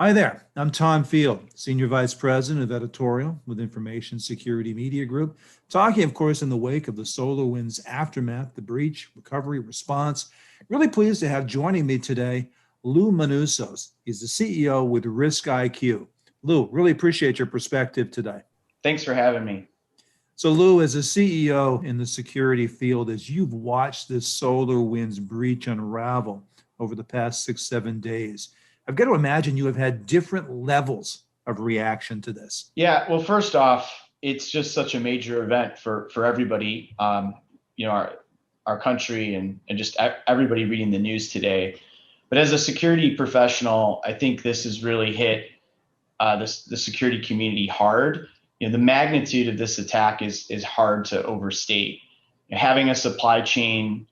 Hi there, I'm Tom Field, Senior Vice President of Editorial with Information Security Media Group, talking, of course, in the wake of the SolarWinds aftermath, the breach, recovery, response. Really pleased to have joining me today Lou Manousos. He's the CEO with RiskIQ. Lou, really appreciate your perspective today. Thanks for having me. So, Lou, as a CEO in the security field, as you've watched this SolarWinds breach unravel over the past 6, 7 days, I've got to imagine you have had different levels of reaction to this. Yeah, well, first off, it's just such a major event for everybody, our country and just everybody reading the news today. But as a security professional, I think this has really hit the security community hard. The magnitude of this attack is hard to overstate. Having a supply chain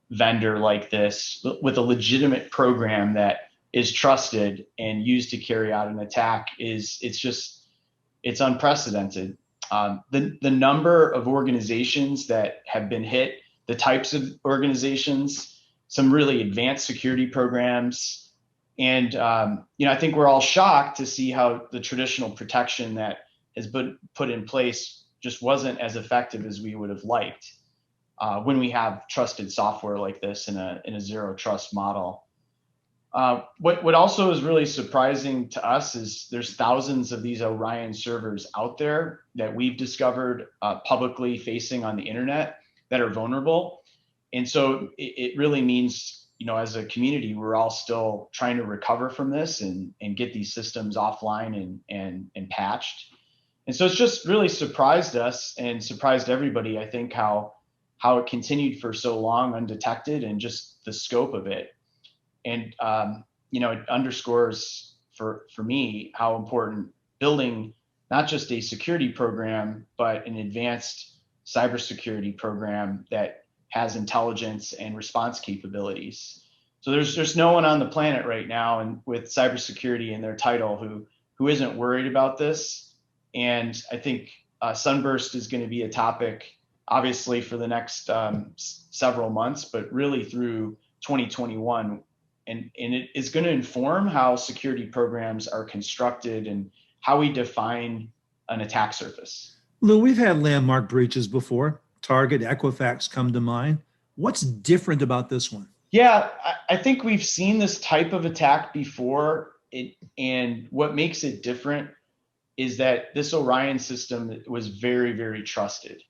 vendor like this with a legitimate program that is trusted and used to carry out an attack it's unprecedented. The number of organizations that have been hit, the types of organizations, some really advanced security programs, and I think we're all shocked to see how the traditional protection that has been put in place just wasn't as effective as we would have liked when we have trusted software like this in a zero trust model. What also is really surprising to us is there's thousands of these Orion servers out there that we've discovered publicly facing on the internet that are vulnerable. And so it really means, as a community, we're all still trying to recover from this and get these systems offline and patched. And so it's just really surprised us and surprised everybody, I think, how it continued for so long undetected and just the scope of it. And, it underscores for me how important building not just a security program, but an advanced cybersecurity program that has intelligence and response capabilities. So there's no one on the planet right now and with cybersecurity in their title who isn't worried about this. And I think Sunburst is going to be a topic, obviously, for the next several months, but really through 2021. And it is going to inform how security programs are constructed and how we define an attack surface. Lou, we've had landmark breaches before. Target, Equifax come to mind. What's different about this one? Yeah, I think we've seen this type of attack before. And what makes it different is that this Orion system was very, very trusted.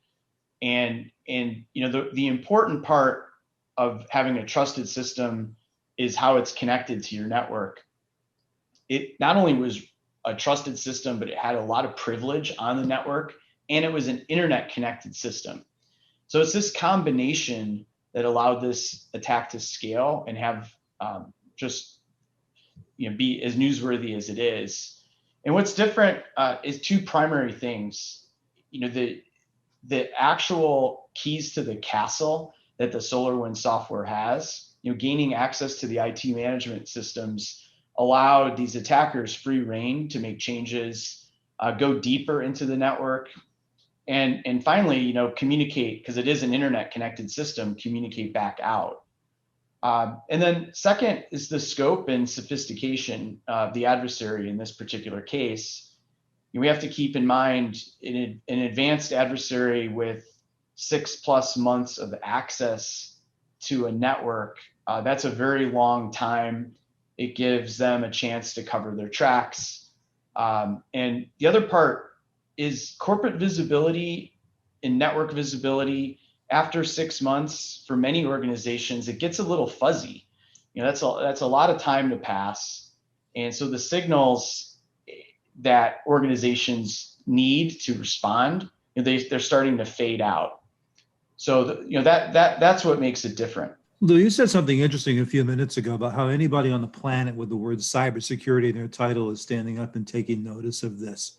And the important part of having a trusted system is how it's connected to your network. It not only was a trusted system, but it had a lot of privilege on the network, and it was an internet connected system. So it's this combination that allowed this attack to scale and have be as newsworthy as it is. And what's different is two primary things. The actual keys to the castle that the SolarWinds software has, gaining access to the IT management systems allowed these attackers free rein to make changes, go deeper into the network, and finally, communicate, because it is an internet connected system, communicate back out. And then second is the scope and sophistication of the adversary in this particular case. We have to keep in mind an advanced adversary with 6+ months of access to a network. That's a very long time. It gives them a chance to cover their tracks. And the other part is corporate visibility and network visibility. After 6 months, for many organizations, it gets a little fuzzy. That's a lot of time to pass. And so the signals that organizations need to respond, they're starting to fade out. So that's what makes it different. Lou, you said something interesting a few minutes ago about how anybody on the planet with the word cybersecurity in their title is standing up and taking notice of this.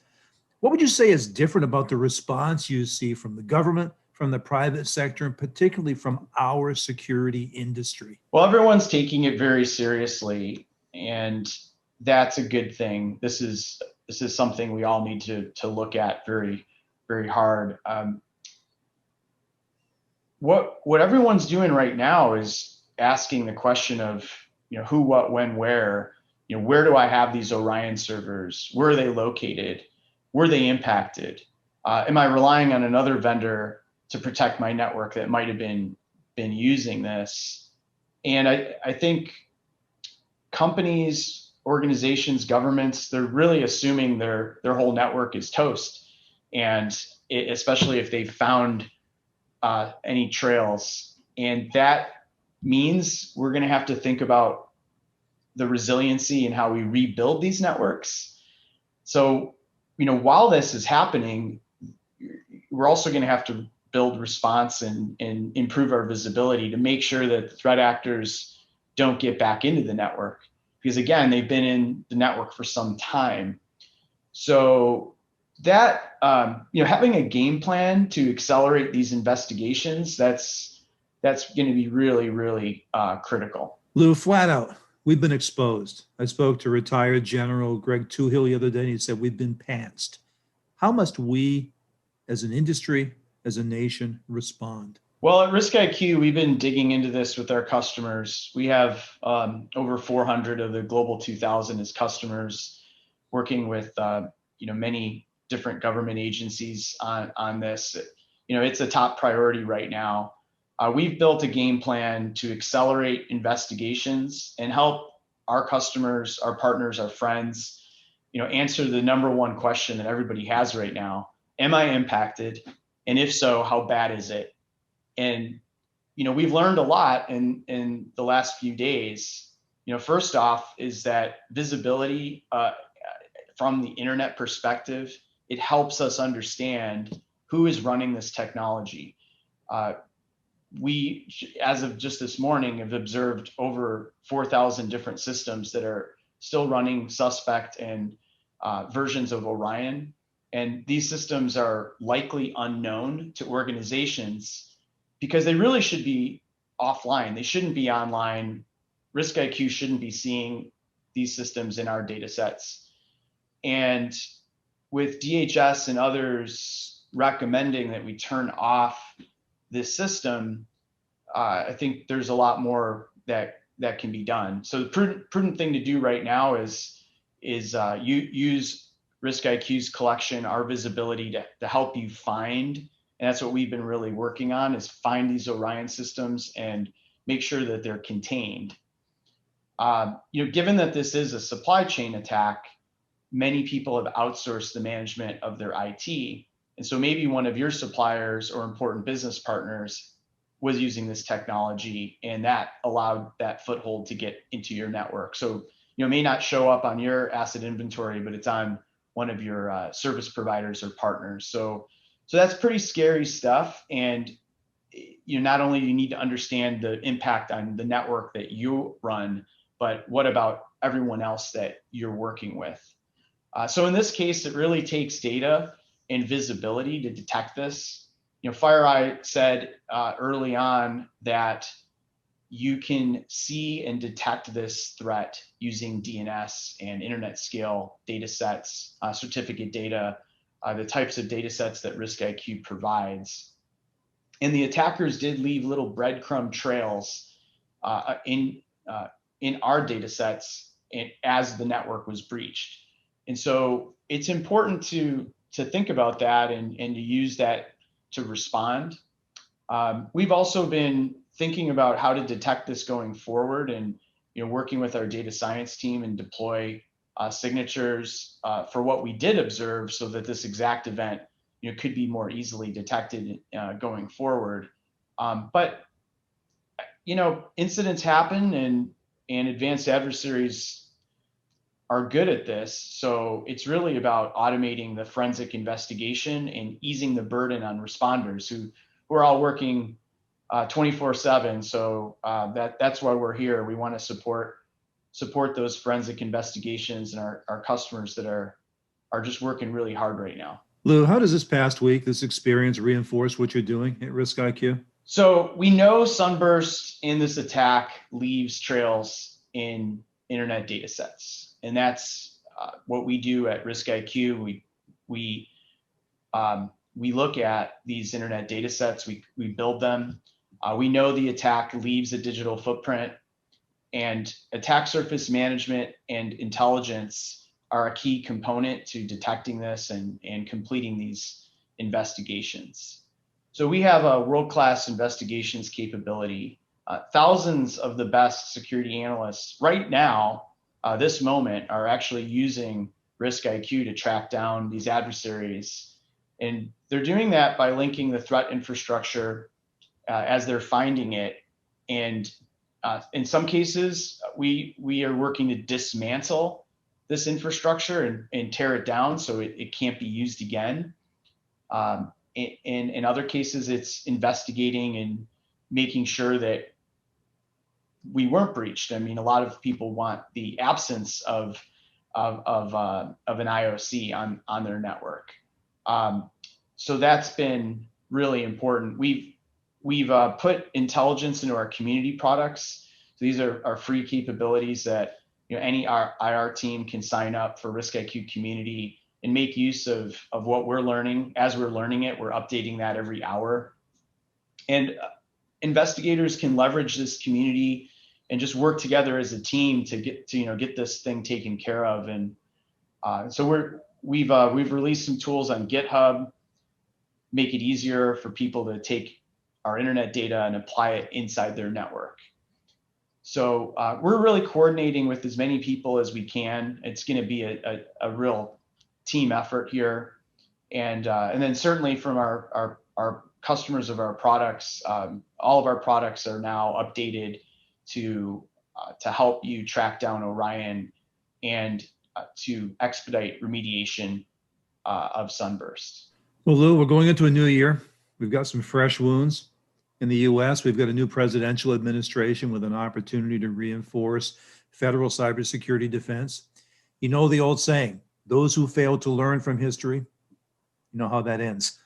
What would you say is different about the response you see from the government, from the private sector, and particularly from our security industry? Well, everyone's taking it very seriously, and that's a good thing. This is something we all need to look at very, very hard. What everyone's doing right now is asking the question of who, what, when, where, where do I have these Orion servers? Where are they located? Were they impacted? Am I relying on another vendor to protect my network that might have been using this? And I think companies, organizations, governments, they're really assuming their whole network is toast. And especially if they've found any trails. And that means we're going to have to think about the resiliency and how we rebuild these networks. So, while this is happening, we're also going to have to build response and improve our visibility to make sure that the threat actors don't get back into the network. Because again, they've been in the network for some time. So that, having a game plan to accelerate these investigations, that's going to be really, really critical. Lou, flat out, we've been exposed. I spoke to retired General Greg Toohill the other day, and he said, we've been pantsed. How must we, as an industry, as a nation, respond? Well, at RiskIQ, we've been digging into this with our customers. We have over 400 of the Global 2000 as customers, working with many different government agencies on this. It's a top priority right now. We've built a game plan to accelerate investigations and help our customers, our partners, our friends, answer the number one question that everybody has right now. Am I impacted? And if so, how bad is it? And, we've learned a lot in the last few days. First off is that visibility from the internet perspective, it helps us understand who is running this technology. We, as of just this morning, have observed over 4,000 different systems that are still running suspect and versions of Orion. And these systems are likely unknown to organizations because they really should be offline. They shouldn't be online. RiskIQ shouldn't be seeing these systems in our data sets. And with DHS and others recommending that we turn off this system, I think there's a lot more that can be done. So the prudent thing to do right now is use RiskIQ's collection, our visibility to help you find, and that's what we've been really working on, is find these Orion systems and make sure that they're contained. Given that this is a supply chain attack, many people have outsourced the management of their IT. And so maybe one of your suppliers or important business partners was using this technology, and that allowed that foothold to get into your network. So, it may not show up on your asset inventory, but it's on one of your service providers or partners. So that's pretty scary stuff. And not only do you need to understand the impact on the network that you run, but what about everyone else that you're working with? So in this case, it really takes data and visibility to detect this. FireEye said early on that you can see and detect this threat using DNS and internet scale data sets, certificate data, the types of data sets that RiskIQ provides. And the attackers did leave little breadcrumb trails in our data sets as the network was breached. And so it's important to think about that and to use that to respond. We've also been thinking about how to detect this going forward, and working with our data science team and deploy signatures for what we did observe, so that this exact event could be more easily detected going forward. But incidents happen, and advanced adversaries are good at this. So it's really about automating the forensic investigation and easing the burden on responders who are all working 24/7. So that's why we're here. We want to support those forensic investigations and our customers that are just working really hard right now. Lou, how does this past week, this experience, reinforce what you're doing at RiskIQ? So we know Sunburst in this attack leaves trails in internet data sets. And that's what we do at RiskIQ. We look at these internet data sets, we build them. We know the attack leaves a digital footprint, And attack surface management and intelligence are a key component to detecting this and completing these investigations. So we have a world-class investigations capability. Thousands of the best security analysts right now, this moment, are actually using RiskIQ to track down these adversaries. And they're doing that by linking the threat infrastructure as they're finding it. And in some cases, we are working to dismantle this infrastructure and tear it down so it can't be used again. In other cases, it's investigating and making sure that we weren't breached. I mean, a lot of people want the absence of an IOC on their network. So that's been really important. We've put intelligence into our community products. So these are our free capabilities that any IR team can sign up for RiskIQ community and make use of what we're learning. As we're learning it, we're updating that every hour. And investigators can leverage this community and just work together as a team to get this thing taken care of. And so we've released some tools on GitHub, make it easier for people to take our internet data and apply it inside their network. So we're really coordinating with as many people as we can. It's going to be a real team effort here, and then certainly from our customers of our products, all of our products are now updated to help you track down Orion and to expedite remediation of Sunburst. Well, Lou, we're going into a new year. We've got some fresh wounds. In the U.S., we've got a new presidential administration with an opportunity to reinforce federal cybersecurity defense. You know the old saying, those who fail to learn from history, you know how that ends.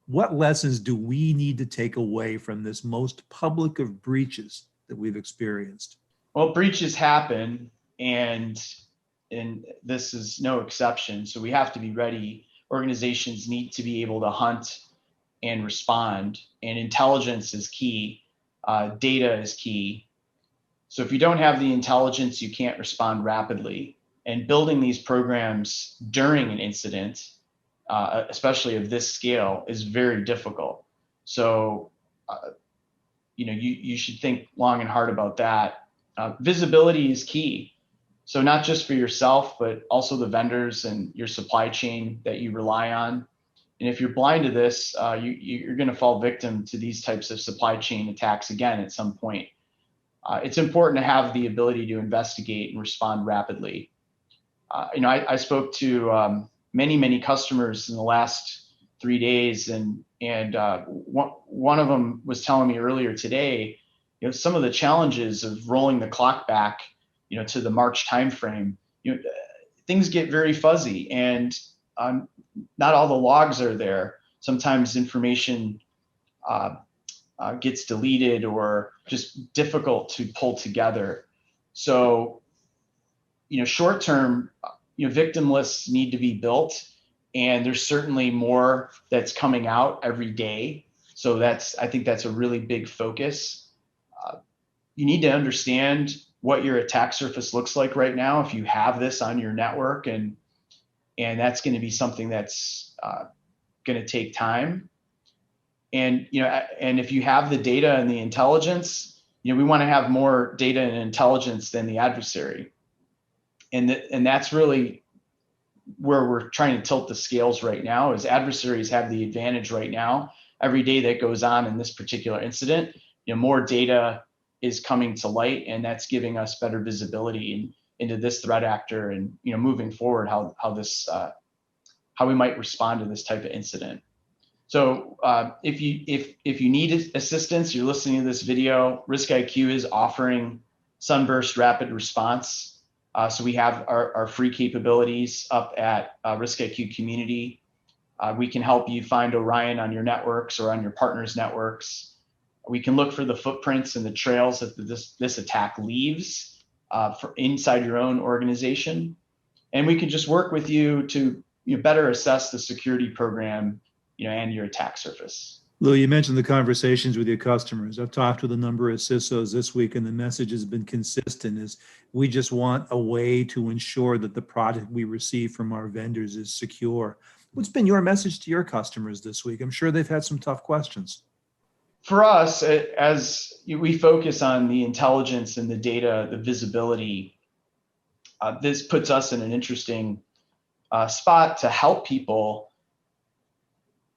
What lessons do we need to take away from this most public of breaches that we've experienced? Well, breaches happen, and this is no exception. So we have to be ready. Organizations need to be able to hunt and respond, and intelligence is key. Data is key. So if you don't have the intelligence, you can't respond rapidly. And building these programs during an incident, especially of this scale, is very difficult. So, you should think long and hard about that. Visibility is key. So not just for yourself, but also the vendors and your supply chain that you rely on. And if you're blind to this, you're going to fall victim to these types of supply chain attacks again at some point. It's important to have the ability to investigate and respond rapidly. I spoke to many customers in the last 3 days, and one of them was telling me earlier today, some of the challenges of rolling the clock back, to the March timeframe. Things get very fuzzy, and not all the logs are there. Sometimes information gets deleted or just difficult to pull together. So, short term, victim lists need to be built, and there's certainly more that's coming out every day. So I think that's a really big focus. You need to understand what your attack surface looks like right now if you have this on your network, and that's going to be something that's going to take time. And and if you have the data and the intelligence, we want to have more data and intelligence than the adversary, and that's really where we're trying to tilt the scales right now. Is adversaries have the advantage right now. Every day that goes on in this particular incident, more data is coming to light, and that's giving us better visibility into this threat actor, and moving forward how we might respond to this type of incident. So if you need assistance, you're listening to this video, RiskIQ is offering Sunburst Rapid Response. So we have our free capabilities up at RiskIQ Community. We can help you find Orion on your networks or on your partners' networks. We can look for the footprints and the trails that this attack leaves for inside your own organization. And we can just work with you to better assess the security program, and your attack surface. Lou, you mentioned the conversations with your customers. I've talked with a number of CISOs this week, and the message has been consistent is we just want a way to ensure that the product we receive from our vendors is secure. What's been your message to your customers this week? I'm sure they've had some tough questions. For us, as we focus on the intelligence and the data, the visibility, this puts us in an interesting spot to help people.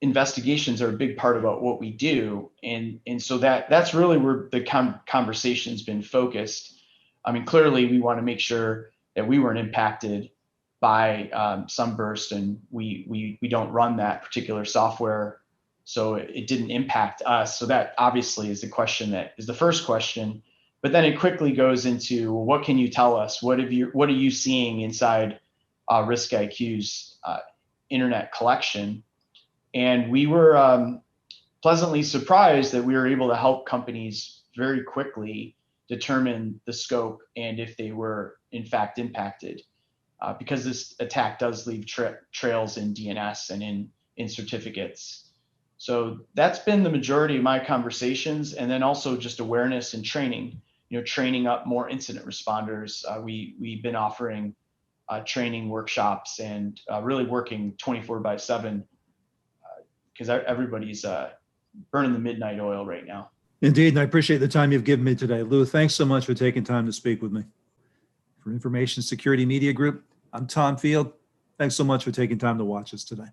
Investigations are a big part about what we do, and so that's really where the conversation's been focused. I mean, clearly we want to make sure that we weren't impacted by Sunburst, and we don't run that particular software, so it didn't impact us. So that obviously is the question, that is the first question. But then it quickly goes into, well, what can you tell us? What are you seeing inside RiskIQ's internet collection? And we were pleasantly surprised that we were able to help companies very quickly determine the scope and if they were in fact impacted, because this attack does leave trails in DNS and in certificates. So that's been the majority of my conversations, and then also just awareness and training. Training up more incident responders. We've been offering training workshops and really working 24/7. Because everybody's burning the midnight oil right now. Indeed, and I appreciate the time you've given me today. Lou, thanks so much for taking time to speak with me. For Information Security Media Group, I'm Tom Field. Thanks so much for taking time to watch us today.